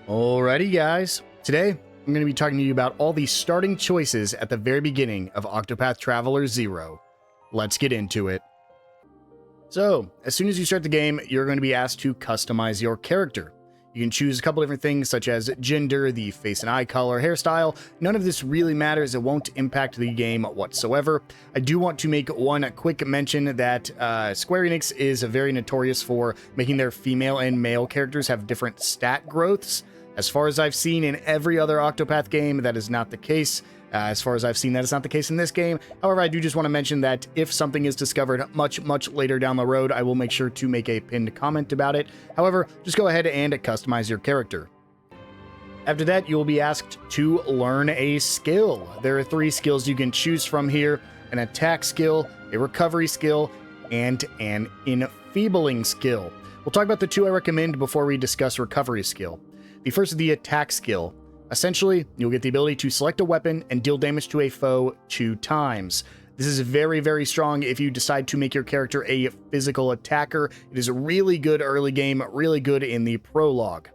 Alrighty guys, today I'm going to be talking to you about all the starting choices at the very beginning of Octopath Traveler 0. Let's get into it. So, as soon as you start the game, you're going to be asked to customize your character. You can choose a couple different things such as gender, the face and eye color, hairstyle. None of this really matters. It won't impact the game whatsoever. I do want to make one quick mention that Square Enix is very notorious for making their female and male characters have different stat growths. As far as I've seen in every other Octopath game, that is not the case. As far as I've seen, that is not the case in this game. However, I do just want to mention that if something is discovered much later down the road, I will make sure to make a pinned comment about it. However, just go ahead and customize your character. After that, you will be asked to learn a skill. There are 3 skills you can choose from here: an attack skill, a recovery skill, and an enfeebling skill. We'll talk about the 2 I recommend before we discuss recovery skill. The first is the attack skill. Essentially, you'll get the ability to select a weapon and deal damage to a foe 2 times. This is very strong if you decide to make your character a physical attacker. It is really good early game, really good in the prologue.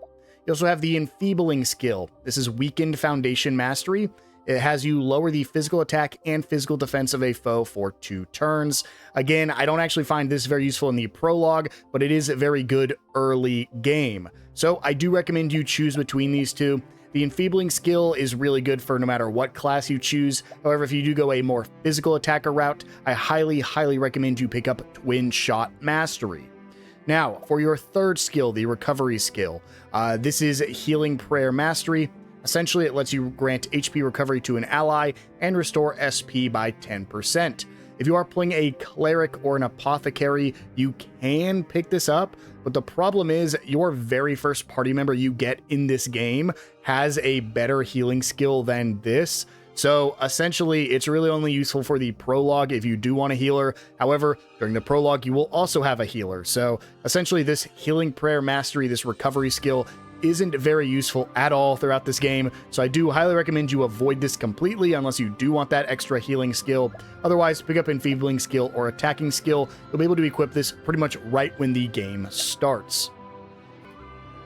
You also have the enfeebling skill. This is weakened foundation mastery. It has you lower the physical attack and physical defense of a foe for 2 turns. Again, I don't actually find this very useful in the prologue, but it is a very good early game. So I do recommend you choose between these 2. The enfeebling skill is really good for no matter what class you choose. However, if you do go a more physical attacker route, I highly recommend you pick up Twin Shot Mastery. Now, for your third skill, the recovery skill, this is Healing Prayer Mastery. Essentially, it lets you grant HP recovery to an ally and restore SP by 10%. If you are playing a cleric or an apothecary, you can pick this up, but the problem is your very first party member you get in this game has a better healing skill than this. So essentially, it's really only useful for the prologue if you do want a healer. However, during the prologue, you will also have a healer. So essentially, this Healing Prayer Mastery, this recovery skill, isn't very useful at all throughout this game, so I do highly recommend you avoid this completely unless you do want that extra healing skill. Otherwise, pick up enfeebling skill or attacking skill. You'll be able to equip this pretty much right when the game starts.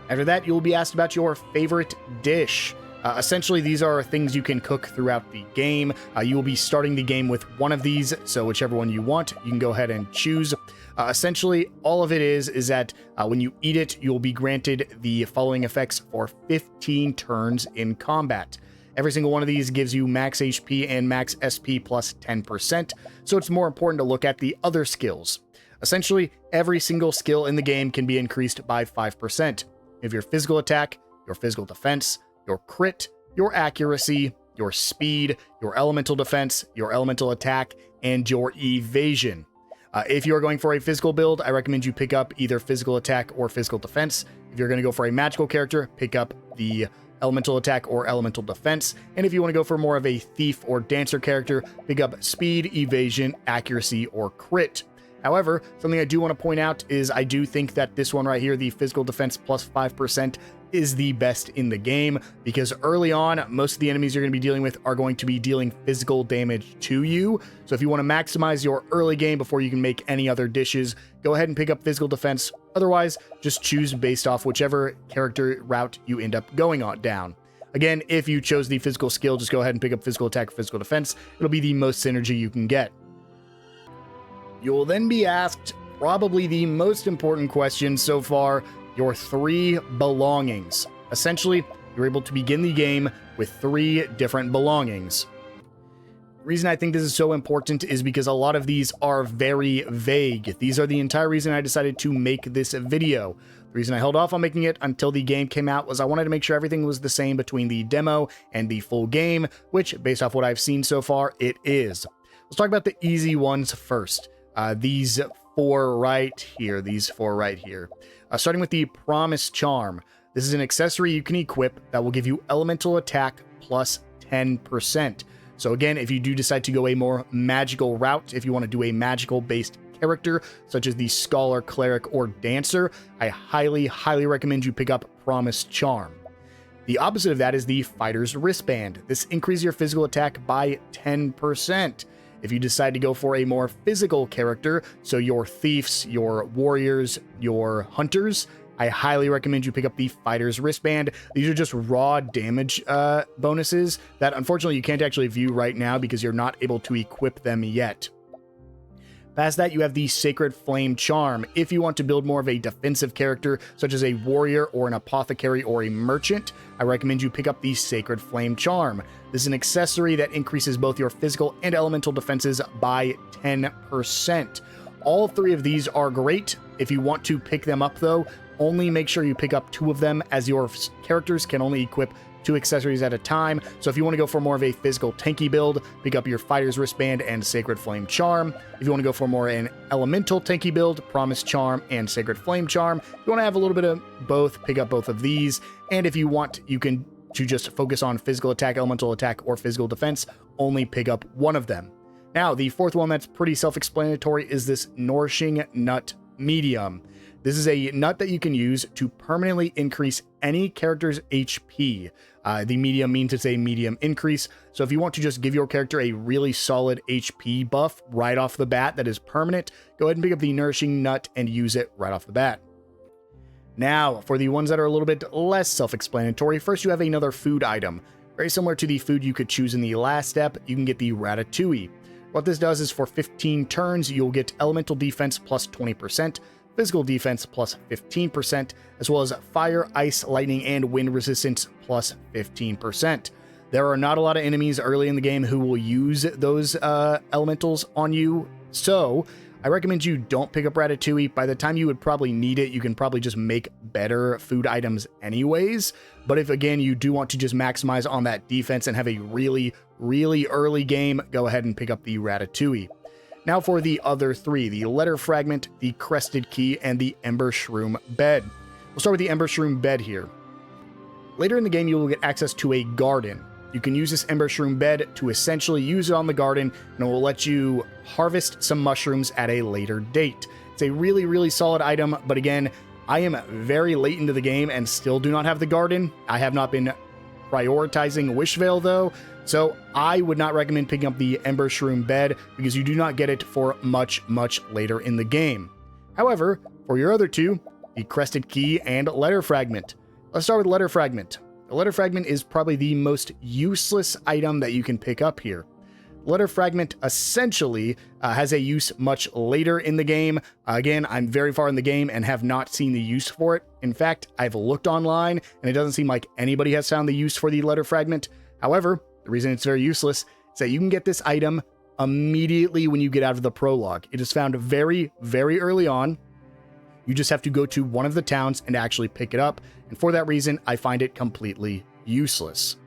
After that, you'll be asked about your favorite dish. Essentially, these are things you can cook throughout the game. You will be starting the game with one of these, so whichever one you want, you can go ahead and choose. Essentially, all of it is that when you eat it, you'll be granted the following effects for 15 turns in combat. Every single one of these gives you max HP and max SP plus 10%, so it's more important to look at the other skills. Essentially, every single skill in the game can be increased by 5%. If your physical attack, your physical defense, your crit, your accuracy, your speed, your elemental defense, your elemental attack, and your evasion. If you're going for a physical build, I recommend you pick up either physical attack or physical defense. If you're going to go for a magical character, pick up the elemental attack or elemental defense. And if you want to go for more of a thief or dancer character, pick up speed, evasion, accuracy, or crit. However, something I do want to point out is I do think that this one right here, the physical defense plus 5%, is the best in the game, because early on, most of the enemies you're going to be dealing with are going to be dealing physical damage to you. So if you want to maximize your early game before you can make any other dishes, go ahead and pick up physical defense. Otherwise, just choose based off whichever character route you end up going on down. Again, if you chose the physical skill, just go ahead and pick up physical attack or physical defense. It'll be the most synergy you can get. You'll then be asked probably the most important question so far: your 3 belongings. Essentially, you're able to begin the game with 3 different belongings. The reason I think this is so important is because a lot of these are very vague. These are the entire reason I decided to make this video. The reason I held off on making it until the game came out was I wanted to make sure everything was the same between the demo and the full game, which, based off what I've seen so far, it is. Let's talk about the easy ones first. These 4 right here. Starting with the Promise Charm. This is an accessory you can equip that will give you elemental attack plus 10%. So again, if you do decide to go a more magical route, if you want to do a magical based character, such as the Scholar, Cleric, or Dancer, I highly recommend you pick up Promise Charm. The opposite of that is the Fighter's Wristband. This increases your physical attack by 10%. If you decide to go for a more physical character, so your thieves, your warriors, your hunters, I highly recommend you pick up the Fighter's Wristband. These are just raw damage bonuses that unfortunately you can't actually view right now because you're not able to equip them yet. Past that, you have the Sacred Flame Charm. If you want to build more of a defensive character, such as a warrior or an apothecary or a merchant, I recommend you pick up the Sacred Flame Charm. This is an accessory that increases both your physical and elemental defenses by 10%. All three of these are great. If you want to pick them up though, only make sure you pick up 2 of them, as your characters can only equip 2 accessories at a time. So if you want to go for more of a physical tanky build, pick up your Fighter's Wristband and Sacred Flame Charm. If you want to go for more an elemental tanky build, Promise Charm and Sacred Flame Charm. If you want to have a little bit of both, pick up both of these. And if you want, you can just focus on physical attack, elemental attack, or physical defense, only pick up 1 of them. Now, the 4th one that's pretty self-explanatory is this Nourishing Nut Medium. This is a nut that you can use to permanently increase any character's HP. The medium means it's a medium increase. So if you want to just give your character a really solid HP buff right off the bat that is permanent, go ahead and pick up the Nourishing Nut and use it right off the bat. Now, for the ones that are a little bit less self-explanatory, first you have another food item. Very similar to the food you could choose in the last step, you can get the Ratatouille. What this does is for 15 turns, you'll get elemental defense plus 20%, physical defense plus 15%, as well as fire, ice, lightning, and wind resistance plus 15%. There are not a lot of enemies early in the game who will use those elementals on you, so I recommend you don't pick up Ratatouille. By the time you would probably need it, you can probably just make better food items anyways. But if, again, you do want to just maximize on that defense and have a really, really early game, go ahead and pick up the Ratatouille. Now for the other 3, the Letter Fragment, the Crested Key, and the Ember Shroom Bed. We'll start with the Ember Shroom Bed here. Later in the game, you will get access to a garden. You can use this Ember Shroom Bed to essentially use it on the garden, and it will let you harvest some mushrooms at a later date. It's a really, really solid item, but again, I am very late into the game and still do not have the garden. I have not been prioritizing Wishvale though, so I would not recommend picking up the Ember Shroom Bed because you do not get it for much, much later in the game. However, for your other 2, the Crested Key and Letter Fragment. Let's start with Letter Fragment. The Letter Fragment is probably the most useless item that you can pick up here. Letter Fragment essentially has a use much later in the game. Again, I'm very far in the game and have not seen the use for it. In fact, I've looked online and it doesn't seem like anybody has found the use for the Letter Fragment. However, the reason it's very useless is that you can get this item immediately when you get out of the prologue. It is found very, very early on. You just have to go to one of the towns and actually pick it up. And for that reason, I find it completely useless.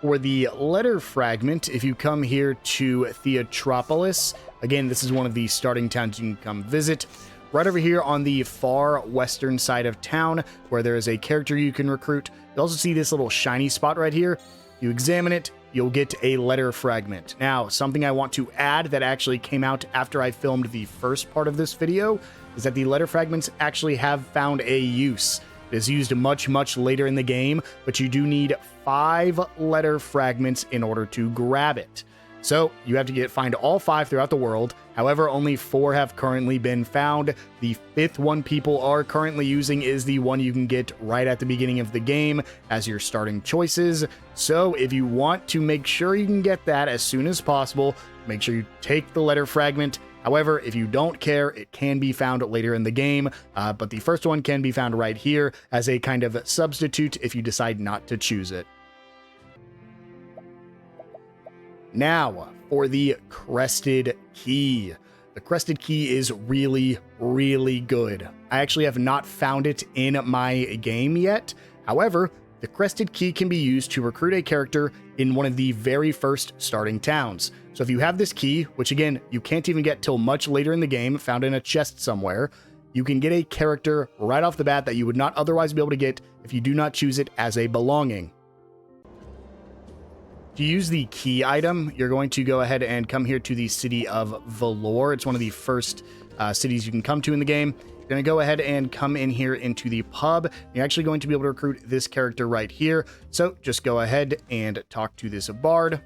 For the Letter Fragment, if you come here to Theatropolis, again, this is one of the starting towns you can come visit. Right over here on the far western side of town, where there is a character you can recruit. You also see this little shiny spot right here. You examine it, you'll get a Letter Fragment. Now, something I want to add that actually came out after I filmed the first part of this video is that the Letter Fragments actually have found a use. It is used much, much later in the game, but you do need 5 Letter Fragments in order to grab it. So you have to find all 5 throughout the world. However, only 4 have currently been found. The 5th one people are currently using is the one you can get right at the beginning of the game as your starting choices. So if you want to make sure you can get that as soon as possible, make sure you take the Letter Fragment. However, if you don't care, it can be found later in the game, but the first one can be found right here as a kind of substitute if you decide not to choose it. Now, for the Crested Key. The Crested Key is really, really good. I actually have not found it in my game yet. However, the Crested Key can be used to recruit a character in one of the very first starting towns. So if you have this key, which again, you can't even get till much later in the game, found in a chest somewhere, you can get a character right off the bat that you would not otherwise be able to get if you do not choose it as a belonging. To use the key item, you're going to go ahead and come here to the city of Valor. It's one of the first cities you can come to in the game. You're going to go ahead and come in here into the pub. You're actually going to be able to recruit this character right here. So just go ahead and talk to this bard.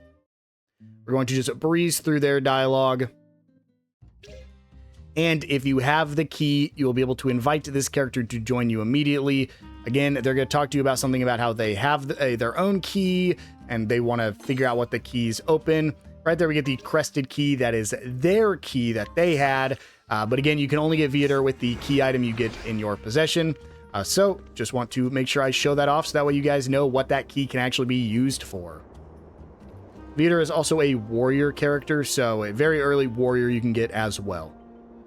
We're going to just breeze through their dialogue. And if you have the key, you will be able to invite this character to join you immediately. Again, they're going to talk to you about something about how they have their own key and they want to figure out what the keys open. Right there, we get the crested key. That is their key that they had. But again, you can only get Viator with the key item you get in your possession. So just want to make sure I show that off so that way you guys know what that key can actually be used for. Viator is also a warrior character, so a very early warrior you can get as well.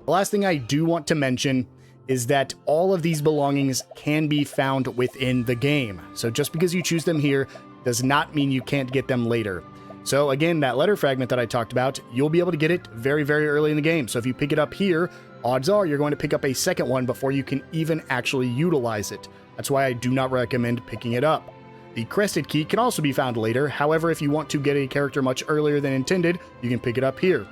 The last thing I do want to mention is that all of these belongings can be found within the game. So just because you choose them here does not mean you can't get them later. So again, that letter fragment that I talked about, you'll be able to get it very, very early in the game. So if you pick it up here, odds are you're going to pick up a second one before you can even actually utilize it. That's why I do not recommend picking it up. The crested key can also be found later. However, if you want to get a character much earlier than intended, you can pick it up here.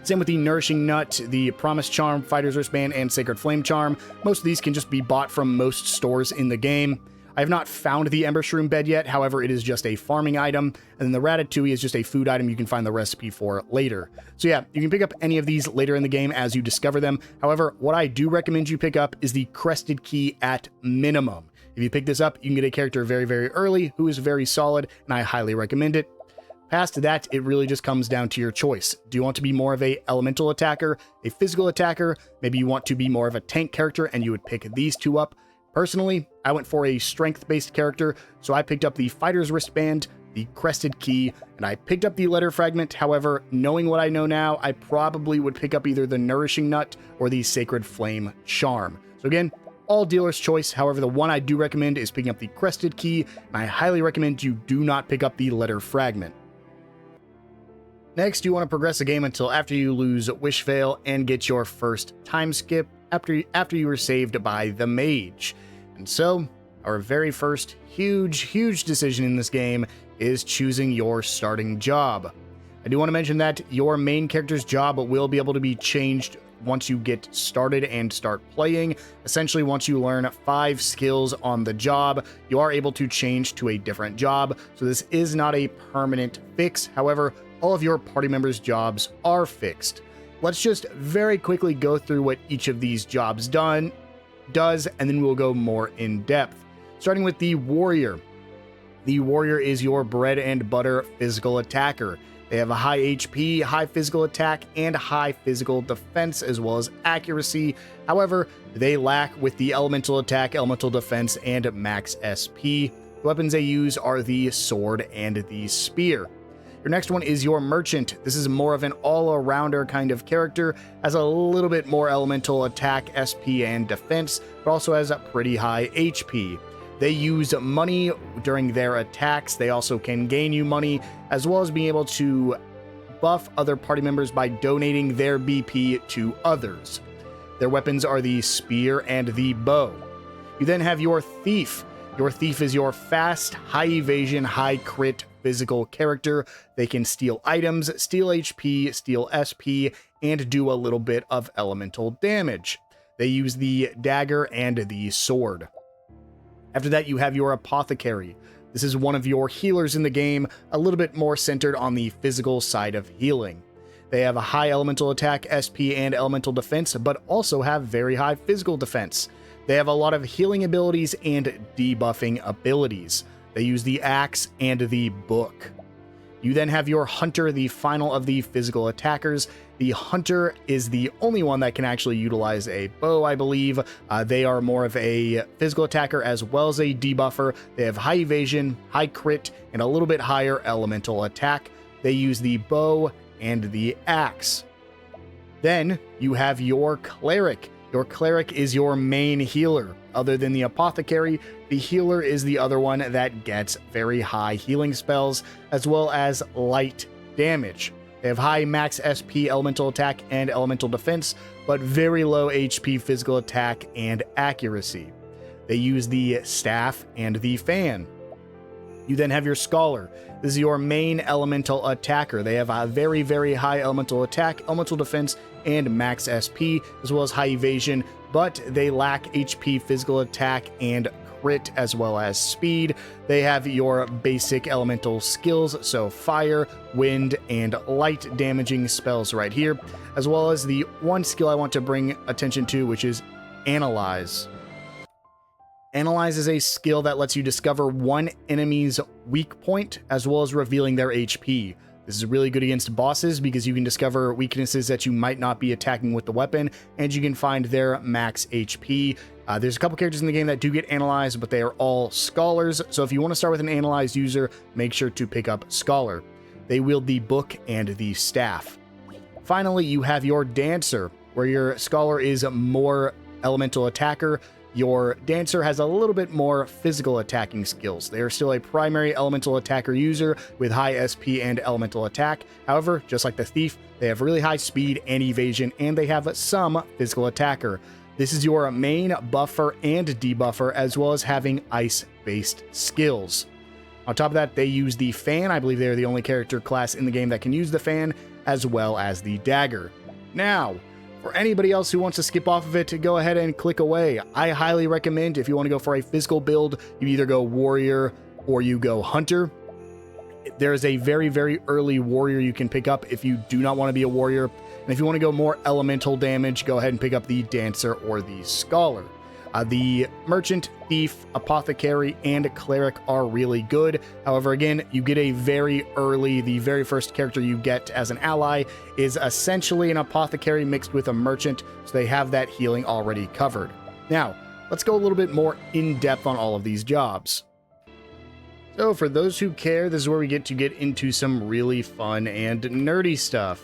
Same with the Nourishing Nut, the Promise Charm, Fighter's Wristband, and Sacred Flame Charm. Most of these can just be bought from most stores in the game. I have not found the Ember Shroom Bed yet, however, it is just a farming item, and then the Ratatouille is just a food item you can find the recipe for later. So yeah, you can pick up any of these later in the game as you discover them. However, what I do recommend you pick up is the Crested Key at minimum. If you pick this up, you can get a character very, very early who is very solid, and I highly recommend it. Past that, it really just comes down to your choice. Do you want to be more of a elemental attacker, a physical attacker? Maybe you want to be more of a tank character and you would pick these two up. Personally, I went for a strength-based character, so I picked up the Fighter's Wristband, the Crested Key, and I picked up the Letter Fragment. However, knowing what I know now, I probably would pick up either the Nourishing Nut or the Sacred Flame Charm. So again, all dealer's choice. However, the one I do recommend is picking up the Crested Key, and I highly recommend you do not pick up the Letter Fragment. Next, you want to progress the game until after you lose Wish Veil and get your first time skip after you were saved by the Mage. And so, our very first huge decision in this game is choosing your starting job. I do want to mention that your main character's job will be able to be changed once you get started and start playing. Essentially, once you learn 5 skills on the job, you are able to change to a different job. So this is not a permanent fix. However, all of your party members' jobs are fixed. Let's just very quickly go through what each of these jobs does, and then we'll go more in depth. Starting with the Warrior. The Warrior is your bread and butter physical attacker. They have a high HP, high physical attack, and high physical defense, as well as accuracy. However, they lack with the elemental attack, elemental defense, and max SP. The weapons they use are the sword and the spear. Your next one is your Merchant. This is more of an all-arounder kind of character, has a little bit more elemental attack, SP, and defense, but also has a pretty high HP. They use money during their attacks. They also can gain you money, as well as being able to buff other party members by donating their BP to others. Their weapons are the spear and the bow. You then have your Thief. Your Thief is your fast, high evasion, high crit physical character. They can steal items, steal HP, steal SP, and do a little bit of elemental damage. They use the dagger and the sword. After that, you have your Apothecary. This is one of your healers in the game, a little bit more centered on the physical side of healing. They have a high elemental attack, SP, and elemental defense, but also have very high physical defense. They have a lot of healing abilities and debuffing abilities. They use the axe and the book. You then have your Hunter, the final of the physical attackers. The Hunter is the only one that can actually utilize a bow, I believe. They are more of a physical attacker as well as a debuffer. They have high evasion, high crit, and a little bit higher elemental attack. They use the bow and the axe. Then you have your Cleric. Your Cleric is your main healer. Other than the Apothecary, the healer is the other one that gets very high healing spells, as well as light damage. They have high max SP, elemental attack, and elemental defense, but very low HP physical attack and accuracy. They use the staff and the fan. You then have your Scholar. This is your main elemental attacker. They have a very, very high elemental attack, elemental defense, and max SP, as well as high evasion, but they lack HP, physical attack, and crit as well as speed. They have your basic elemental skills, so fire, wind, and light damaging spells right here, as well as the one skill I want to bring attention to, which is Analyze. Analyze is a skill that lets you discover one enemy's weak point as well as revealing their HP. This is really good against bosses because you can discover weaknesses that you might not be attacking with the weapon, and you can find their max HP. There's a couple characters in the game that do get analyzed, but they are all scholars, so if you want to start with an analyzed user, make sure to pick up Scholar. They wield the book and the staff. Finally, you have your Dancer, where your Scholar is more elemental attacker. Your Dancer has a little bit more physical attacking skills. They are still a primary elemental attacker user with high SP and elemental attack. However, just like the Thief, they have really high speed and evasion, and they have some physical attacker. This is your main buffer and debuffer, as well as having ice-based skills. On top of that, they use the Fan. I believe they're the only character class in the game that can use the Fan, as well as the Dagger. Now, for anybody else who wants to skip off of it, go ahead and click away. I highly recommend, if you want to go for a physical build, you either go Warrior or you go Hunter. There is a very, very early Warrior you can pick up if you do not want to be a Warrior. And if you want to go more elemental damage, go ahead and pick up the Dancer or the Scholar. The Merchant, Thief, Apothecary, and Cleric are really good. However, again, you get a very early, the very first character you get as an ally is essentially an Apothecary mixed with a Merchant, so they have that healing already covered. Now, let's go a little bit more in depth on all of these jobs. So for those who care, this is where we get into some really fun and nerdy stuff.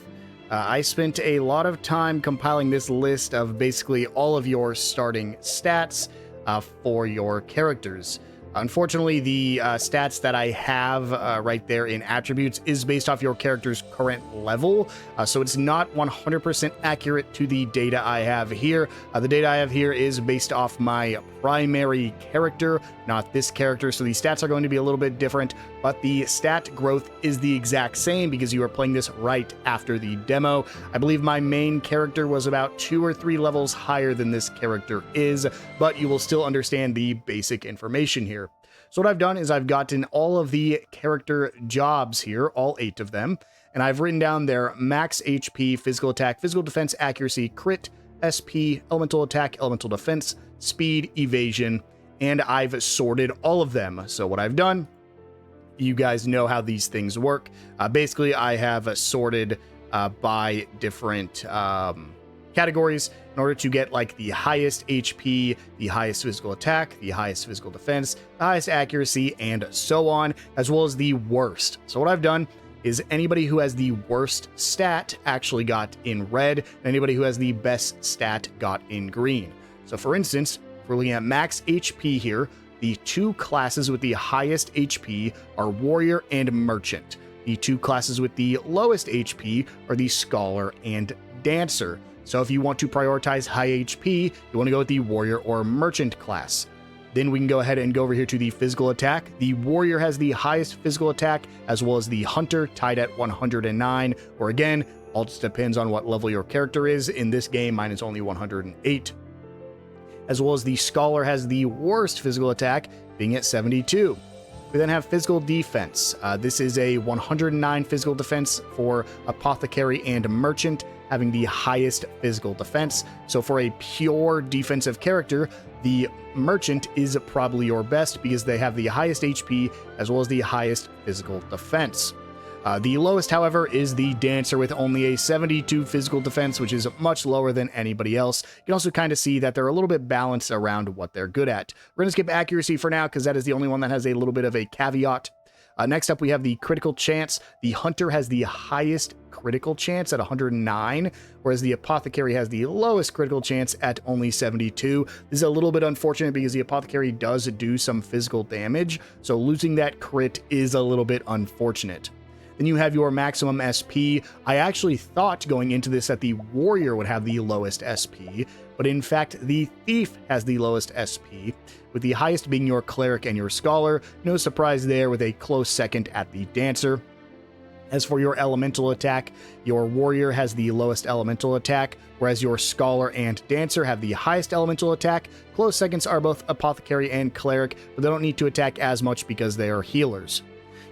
I spent a lot of time compiling this list of basically all of your starting stats for your characters. Unfortunately, the stats that I have right there in attributes is based off your character's current level, so it's not 100% accurate to the data I have here. The data I have here is based off my primary character, not this character, so the stats are going to be a little bit different, but the stat growth is the exact same because you are playing this right after the demo. I believe my main character was about 2 or 3 levels higher than this character is, but you will still understand the basic information here. So what I've done is I've gotten all of the character jobs here, all 8 of them, and I've written down their max HP, physical attack, physical defense, accuracy, crit, SP, elemental attack, elemental defense, speed, evasion, and I've sorted all of them. So what I've done, you guys know how these things work. Basically, I have sorted by different categories in order to get like the highest HP, the highest physical attack, the highest physical defense, the highest accuracy, and so on, as well as the worst. So what I've done is anybody who has the worst stat actually got in red, and anybody who has the best stat got in green. So for instance, if we're looking at max HP here, the 2 classes with the highest HP are Warrior and Merchant. The 2 classes with the lowest HP are the Scholar and Dancer. So if you want to prioritize high HP, you want to go with the Warrior or Merchant class. Then we can go ahead and go over here to the physical attack. The Warrior has the highest physical attack, as well as the Hunter, tied at 109, or again, all just depends on what level your character is. In this game, mine is only 108. As well as the Scholar has the worst physical attack, being at 72. We then have physical defense. This is a 109 physical defense for Apothecary and Merchant, having the highest physical defense. So for a pure defensive character, the Merchant is probably your best because they have the highest HP as well as the highest physical defense. The lowest, however, is the Dancer with only a 72 physical defense, which is much lower than anybody else. You can also kind of see that they're a little bit balanced around what they're good at. We're going to skip accuracy for now because that is the only one that has a little bit of a caveat. Next up, we have the critical chance. The Hunter has the highest critical chance at 109, whereas the Apothecary has the lowest critical chance at only 72. This is a little bit unfortunate because the Apothecary does do some physical damage, so losing that crit is a little bit unfortunate. Then you have your maximum SP. I actually thought going into this that the Warrior would have the lowest SP, but in fact, the Thief has the lowest SP, with the highest being your Cleric and your Scholar. No surprise there, with a close second at the Dancer. As for your elemental attack, your warrior has the lowest elemental attack, whereas your scholar and dancer have the highest elemental attack. Close seconds are both apothecary and cleric, but they don't need to attack as much because they are healers.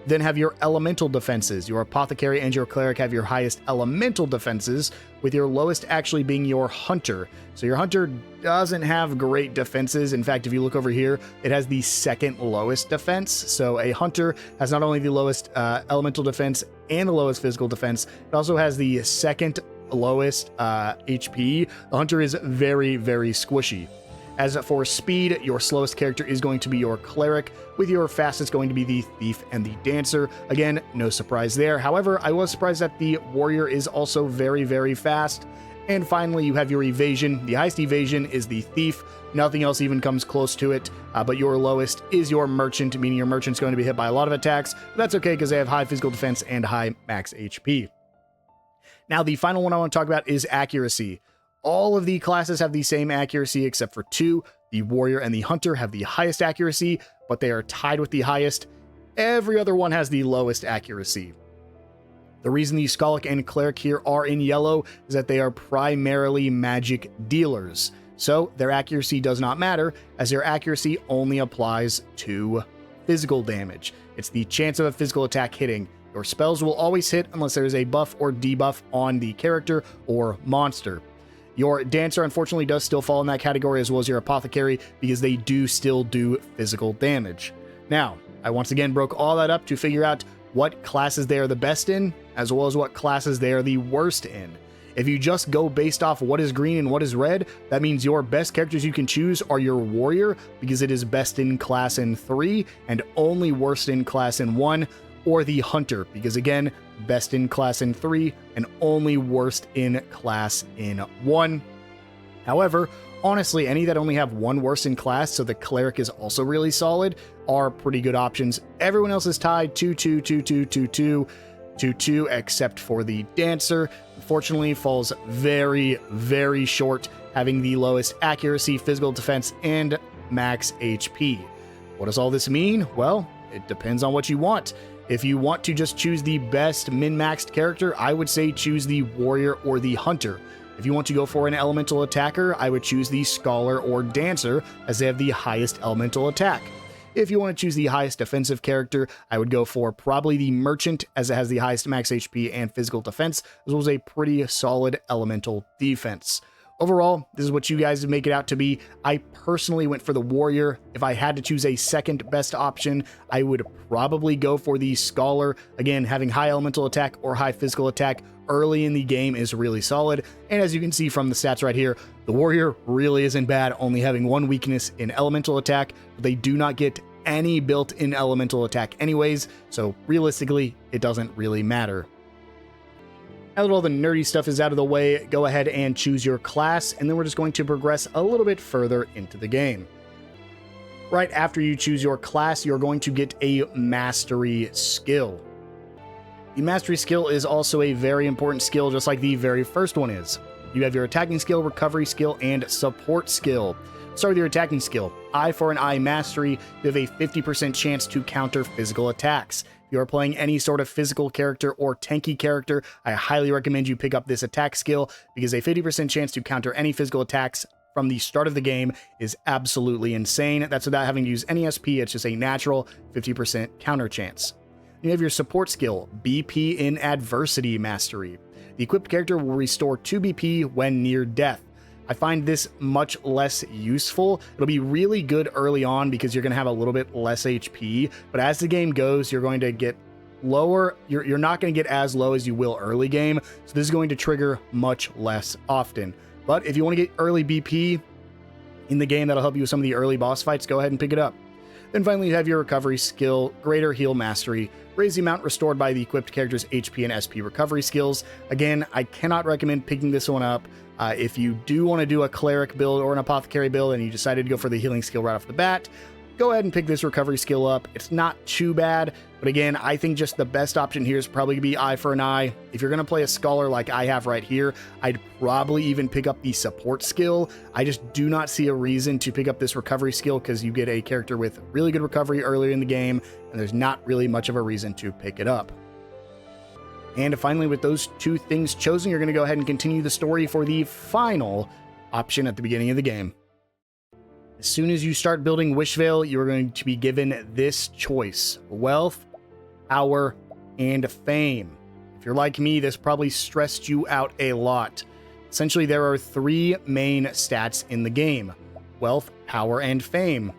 Then have your elemental defenses. Your apothecary and your cleric have your highest elemental defenses, with your lowest actually being your hunter. So your hunter doesn't have great defenses. In fact, if you look over here, it has the second lowest defense. So a hunter has not only the lowest elemental defense and the lowest physical defense, it also has the second lowest HP. The hunter is very, very squishy. As for speed, your slowest character is going to be your cleric, with your fastest going to be the thief and the dancer. Again, no surprise there. However, I was surprised that the warrior is also very, very fast. And finally, you have your evasion. The highest evasion is the thief. Nothing else even comes close to it. But your lowest is your merchant, meaning your merchant's going to be hit by a lot of attacks. But that's okay because they have high physical defense and high max HP. Now, the final one I want to talk about is accuracy. All of the classes have the same accuracy except for two. The warrior and the hunter have the highest accuracy, but they are tied with the highest. Every other one has the lowest accuracy. The reason the scholar and cleric here are in yellow is that they are primarily magic dealers. So their accuracy does not matter, as their accuracy only applies to physical damage. It's the chance of a physical attack hitting. Your spells will always hit unless there is a buff or debuff on the character or monster. Your dancer, unfortunately, does still fall in that category, as well as your apothecary, because they do still do physical damage. Now, I once again broke all that up to figure out what classes they are the best in, as well as what classes they are the worst in. If you just go based off what is green and what is red, that means your best characters you can choose are your warrior, because it is best in class in 3, and only worst in class in 1, or the hunter, because again, best in class in 3 and only worst in class in 1. However, honestly, any that only have one worst in class, so the cleric is also really solid, are pretty good options. Everyone else is tied 2-2, 2-2, 2-2, 2-2, except for the dancer. Unfortunately, falls very, very short, having the lowest accuracy, physical defense, and max HP. What does all this mean? Well, it depends on what you want. If you want to just choose the best min-maxed character, I would say choose the warrior or the hunter. If you want to go for an elemental attacker, I would choose the scholar or dancer, as they have the highest elemental attack. If you want to choose the highest defensive character, I would go for probably the merchant, as it has the highest max HP and physical defense, as well as a pretty solid elemental defense. Overall, this is what you guys make it out to be. I personally went for the warrior. If I had to choose a second best option, I would probably go for the scholar. Again, having high elemental attack or high physical attack early in the game is really solid. And as you can see from the stats right here, the warrior really isn't bad, only having one weakness in elemental attack, but they do not get any built-in elemental attack anyways, so realistically, it doesn't really matter. Now that all the nerdy stuff is out of the way, go ahead and choose your class, and then we're just going to progress a little bit further into the game. Right after you choose your class, you're going to get a mastery skill. The mastery skill is also a very important skill, just like the very first one is. You have your attacking skill, recovery skill, and support skill. Start with your attacking skill. Eye for an eye mastery, you have a 50% chance to counter physical attacks. If you are playing any sort of physical character or tanky character, I highly recommend you pick up this attack skill, because a 50% chance to counter any physical attacks from the start of the game is absolutely insane. That's without having to use any SP, it's just a natural 50% counter chance. You have your support skill, BP in Adversity Mastery. The equipped character will restore 2 BP when near death. I find this much less useful. It'll be really good early on because you're going to have a little bit less HP, but as the game goes, you're going to get lower. You're not going to get as low as you will early game, so this is going to trigger much less often. But if you want to get early BP in the game that'll help you with some of the early boss fights, go ahead and pick it up. Then finally, you have your recovery skill, Greater Heal Mastery. Raise the amount restored by the equipped character's HP and SP recovery skills. Again, I cannot recommend picking this one up. If you do want to do a cleric build or an apothecary build and you decided to go for the healing skill right off the bat, go ahead and pick this recovery skill up. It's not too bad, but again, I think just the best option here is probably going to be eye for an eye. If you're going to play a scholar like I have right here, I'd probably even pick up the support skill. I just do not see a reason to pick up this recovery skill because you get a character with really good recovery earlier in the game, and there's not really much of a reason to pick it up. And finally, with those two things chosen, you're going to go ahead and continue the story for the final option at the beginning of the game. As soon as you start building Wishvale, you're going to be given this choice: wealth, power, and fame. If you're like me, this probably stressed you out a lot. Essentially, there are three main stats in the game: wealth, power, and fame.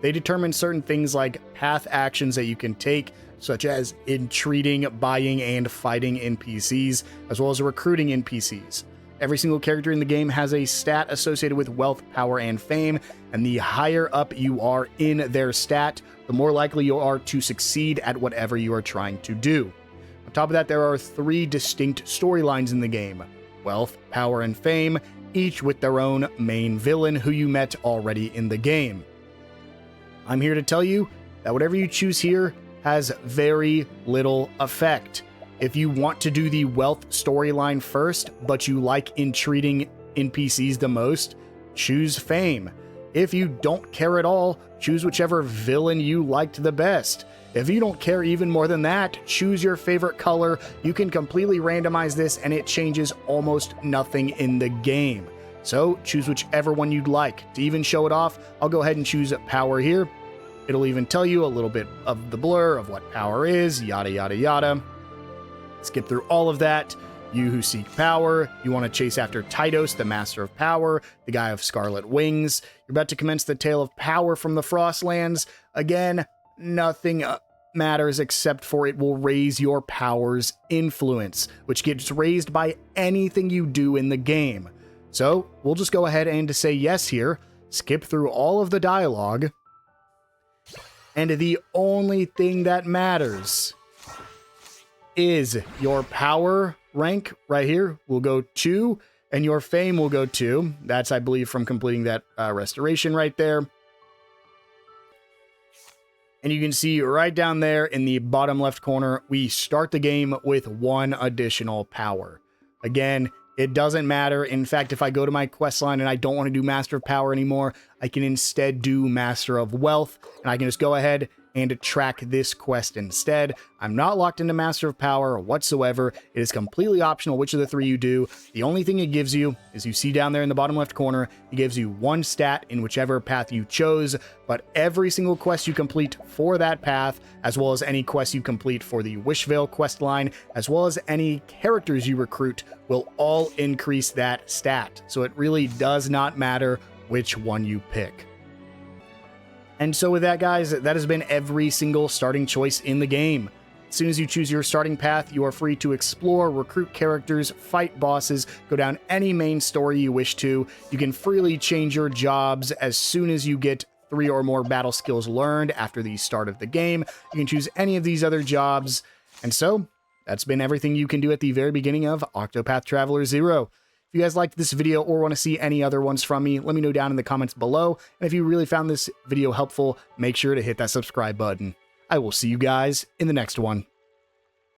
They determine certain things like path actions that you can take, such as entreating, buying, and fighting NPCs, as well as recruiting NPCs. Every single character in the game has a stat associated with wealth, power, and fame, and the higher up you are in their stat, the more likely you are to succeed at whatever you are trying to do. On top of that, there are three distinct storylines in the game: wealth, power, and fame, each with their own main villain who you met already in the game. I'm here to tell you that whatever you choose here has very little effect. If you want to do the wealth storyline first, but you like entreating NPCs the most, choose fame. If you don't care at all, choose whichever villain you liked the best. If you don't care even more than that, choose your favorite color. You can completely randomize this and it changes almost nothing in the game. So choose whichever one you'd like. To even show it off, I'll go ahead and choose power here. It'll even tell you a little bit of the blur of what power is, yada, yada, yada. Skip through all of that. You who seek power, you want to chase after Tytos, the Master of Power, the guy of Scarlet Wings. You're about to commence the tale of power from the Frostlands. Again, nothing matters except for it will raise your power's influence, which gets raised by anything you do in the game. So we'll just go ahead and say yes here, skip through all of the dialogue, and the only thing that matters is your power rank right here will go 2, and your fame will go 2. That's, I believe, from completing that restoration right there. And you can see right down there in the bottom left corner, we start the game with 1 additional power. Again, it doesn't matter. In fact, if I go to my quest line and I don't want to do Master of Power anymore, I can instead do Master of Wealth, and I can just go ahead and track this quest instead. I'm not locked into Master of Power whatsoever. It is completely optional which of the 3 you do. The only thing it gives you is, you see down there in the bottom left corner, it gives you 1 stat in whichever path you chose, but every single quest you complete for that path, as well as any quest you complete for the Wishvale quest line, as well as any characters you recruit, will all increase that stat. So it really does not matter which one you pick. And so with that, guys, that has been every single starting choice in the game. As soon as you choose your starting path, you are free to explore, recruit characters, fight bosses, go down any main story you wish to. You can freely change your jobs as soon as you get 3 or more battle skills learned after the start of the game. You can choose any of these other jobs. And so that's been everything you can do at the very beginning of Octopath Traveler 0. If you guys liked this video or want to see any other ones from me, let me know down in the comments below. And if you really found this video helpful, make sure to hit that subscribe button. I will see you guys in the next one.